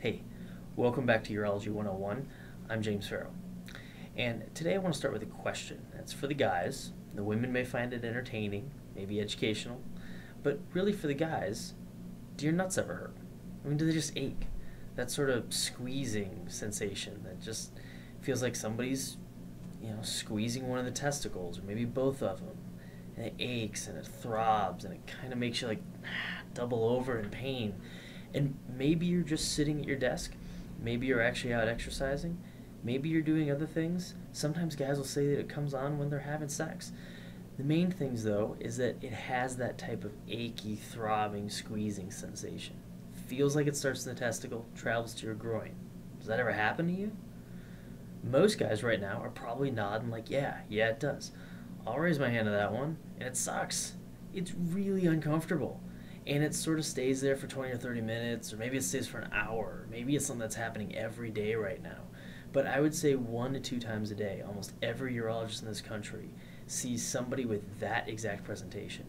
Hey, welcome back to Urology 101. I'm James Farrow. And today I want to start with a question. That's for the guys. The women may find it entertaining, maybe educational, but really for the guys, do your nuts ever hurt? I mean, do they just ache? That sort of squeezing sensation that just feels like somebody's, squeezing one of the testicles or maybe both of them. And it aches and it throbs and it kind of makes you like double over in pain. And maybe you're just sitting at your desk. Maybe you're actually out exercising. Maybe you're doing other things. Sometimes guys will say that it comes on when they're having sex. The main things, though, is that it has that type of achy, throbbing, squeezing sensation. Feels like it starts in the testicle, travels to your groin. Does that ever happen to you? Most guys right now are probably nodding like, yeah, it does. I'll raise my hand to that one, and it sucks. It's really uncomfortable. And it sort of stays there for 20 or 30 minutes, or maybe it stays for an hour. Maybe it's something that's happening every day right now. But I would say 1 to 2 times a day, almost every urologist in this country sees somebody with that exact presentation.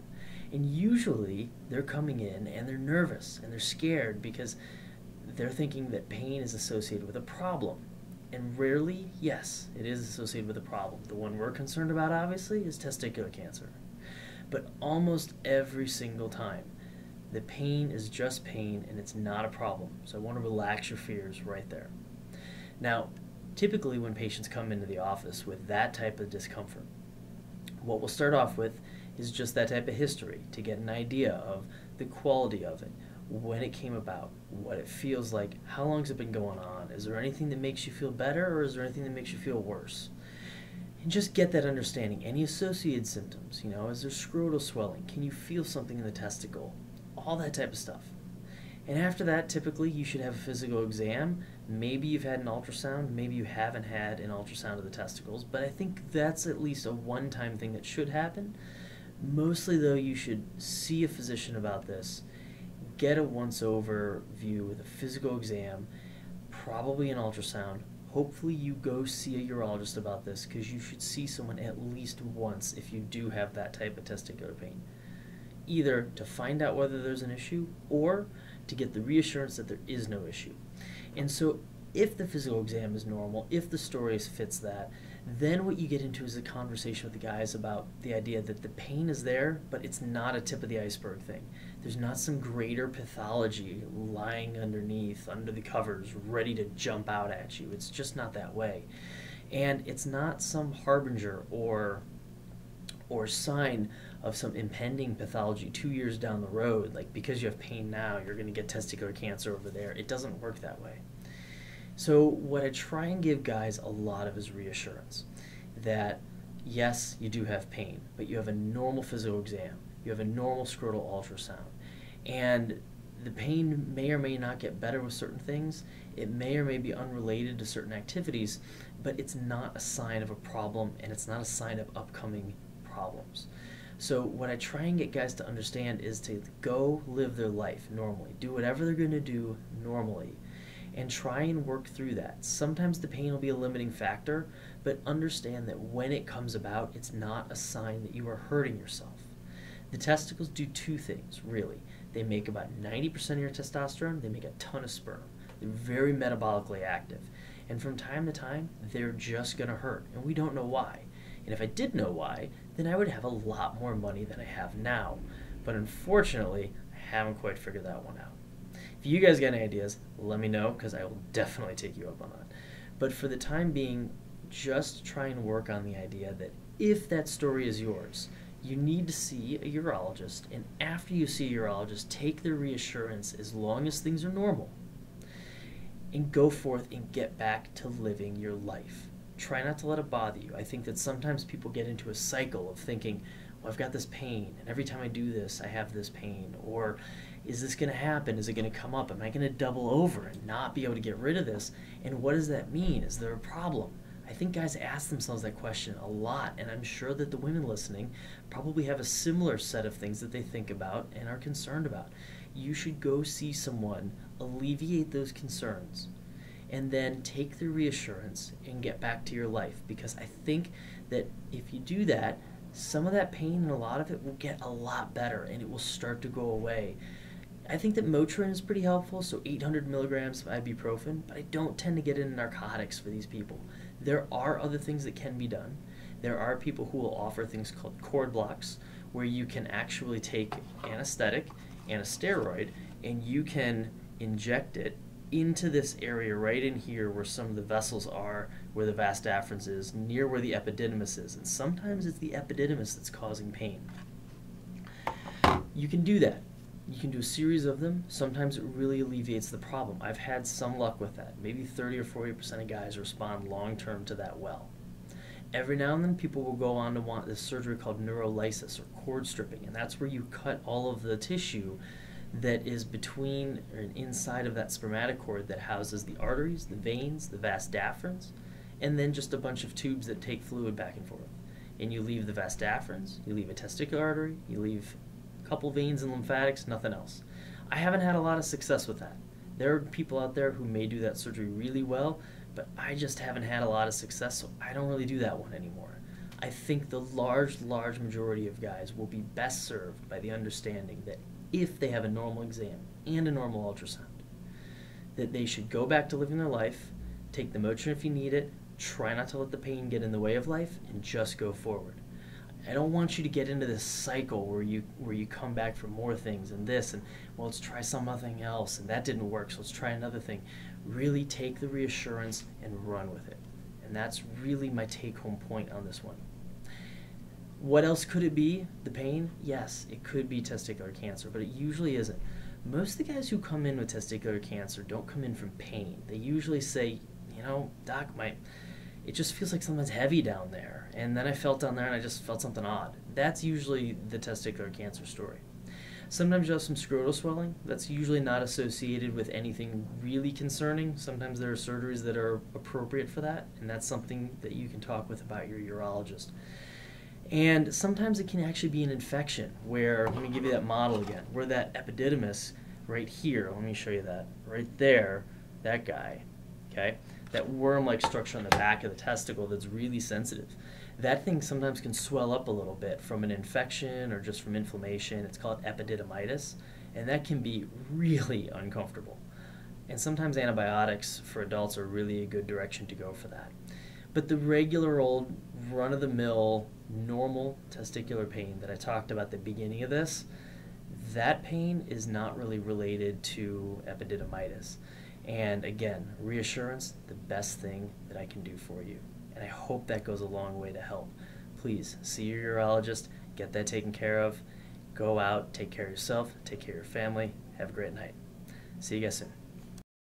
And usually they're coming in and they're nervous and they're scared because they're thinking that pain is associated with a problem. And rarely, yes, it is associated with a problem. The one we're concerned about, obviously, is testicular cancer. But almost every single time, the pain is just pain and it's not a problem. So I want to relax your fears right there. Now, typically when patients come into the office with that type of discomfort, what we'll start off with is just that type of history to get an idea of the quality of it, when it came about, what it feels like, how long has it been going on, is there anything that makes you feel better or is there anything that makes you feel worse? And just get that understanding. Any associated symptoms, is there scrotal swelling? Can you feel something in the testicle? All that type of stuff. And after that, typically you should have a physical exam. Maybe you've had an ultrasound, maybe you haven't had an ultrasound of the testicles, but I think that's at least a one-time thing that should happen. Mostly though, you should see a physician about this, get a once-over view with a physical exam, probably an ultrasound. Hopefully you go see a urologist about this because you should see someone at least once if you do have that type of testicular pain. Either to find out whether there's an issue or to get the reassurance that there is no issue. And so if the physical exam is normal, if the story fits that, then what you get into is a conversation with the guys about the idea that the pain is there, but it's not a tip of the iceberg thing. There's not some greater pathology lying underneath, under the covers, ready to jump out at you. It's just not that way. And it's not some harbinger or sign of some impending pathology 2 years down the road, like because you have pain now, you're going to get testicular cancer over there. It doesn't work that way. So what I try and give guys a lot of is reassurance that yes, you do have pain, but you have a normal physical exam, you have a normal scrotal ultrasound, and the pain may or may not get better with certain things. It may or may be unrelated to certain activities, but it's not a sign of a problem and it's not a sign of upcoming problems. So what I try and get guys to understand is to go live their life normally, do whatever they're going to do normally, and try and work through that. Sometimes the pain will be a limiting factor, but understand that when it comes about, it's not a sign that you are hurting yourself. The testicles do 2 things, really. They make about 90% of your testosterone, they make a ton of sperm. They're very metabolically active. And from time to time, they're just going to hurt, and we don't know why. And if I did know why, then I would have a lot more money than I have now. But unfortunately, I haven't quite figured that one out. If you guys got any ideas, let me know because I will definitely take you up on that. But for the time being, just try and work on the idea that if that story is yours, you need to see a urologist. And after you see a urologist, take their reassurance as long as things are normal and go forth and get back to living your life. Try not to let it bother you. I think that sometimes people get into a cycle of thinking, well, I've got this pain, and every time I do this, I have this pain. Or, is this going to happen? Is it going to come up? Am I going to double over and not be able to get rid of this? And what does that mean? Is there a problem? I think guys ask themselves that question a lot, and I'm sure that the women listening probably have a similar set of things that they think about and are concerned about. You should go see someone, alleviate those concerns, and then take the reassurance and get back to your life. Because I think that if you do that, some of that pain and a lot of it will get a lot better and it will start to go away. I think that Motrin is pretty helpful, so 800 milligrams of ibuprofen, but I don't tend to get into narcotics for these people. There are other things that can be done. There are people who will offer things called cord blocks, where you can actually take anesthetic and a steroid, and you can inject it into this area right in here where some of the vessels are, where the vas deferens is, near where the epididymis is. And sometimes it's the epididymis that's causing pain. You can do that. You can do a series of them. Sometimes it really alleviates the problem. I've had some luck with that. Maybe 30 or 40% of guys respond long-term to that well. Every now and then people will go on to want this surgery called neurolysis or cord stripping, and that's where you cut all of the tissue that is between or inside of that spermatocord that houses the arteries, the veins, the vas deferens, and then just a bunch of tubes that take fluid back and forth. And you leave the vas deferens, you leave a testicular artery, you leave a couple veins and lymphatics, nothing else. I haven't had a lot of success with that. There are people out there who may do that surgery really well, but I just haven't had a lot of success, so I don't really do that one anymore. I think the large majority of guys will be best served by the understanding that if they have a normal exam and a normal ultrasound, that they should go back to living their life, take the Motrin if you need it, try not to let the pain get in the way of life, and just go forward. I don't want you to get into this cycle where you come back for more things and this, and well, let's try something else, and that didn't work, so let's try another thing. Really take the reassurance and run with it. And that's really my take-home point on this one. What else could it be? The pain? Yes, it could be testicular cancer, but it usually isn't. Most of the guys who come in with testicular cancer don't come in from pain. They usually say, you know, doc, it just feels like something's heavy down there. And then I felt down there and I just felt something odd. That's usually the testicular cancer story. Sometimes you have some scrotal swelling. That's usually not associated with anything really concerning. Sometimes there are surgeries that are appropriate for that, and that's something that you can talk with about your urologist. And sometimes it can actually be an infection where, let me give you that model again, where that epididymis right here, let me show you that, right there, that guy, okay, that worm-like structure on the back of the testicle that's really sensitive. That thing sometimes can swell up a little bit from an infection or just from inflammation. It's called epididymitis, and that can be really uncomfortable. And sometimes antibiotics for adults are really a good direction to go for that. But the regular old run-of-the-mill normal testicular pain that I talked about at the beginning of this, that pain is not really related to epididymitis. And again, reassurance, the best thing that I can do for you. And I hope that goes a long way to help. Please see your urologist, get that taken care of, go out, take care of yourself, take care of your family, have a great night. See you guys soon.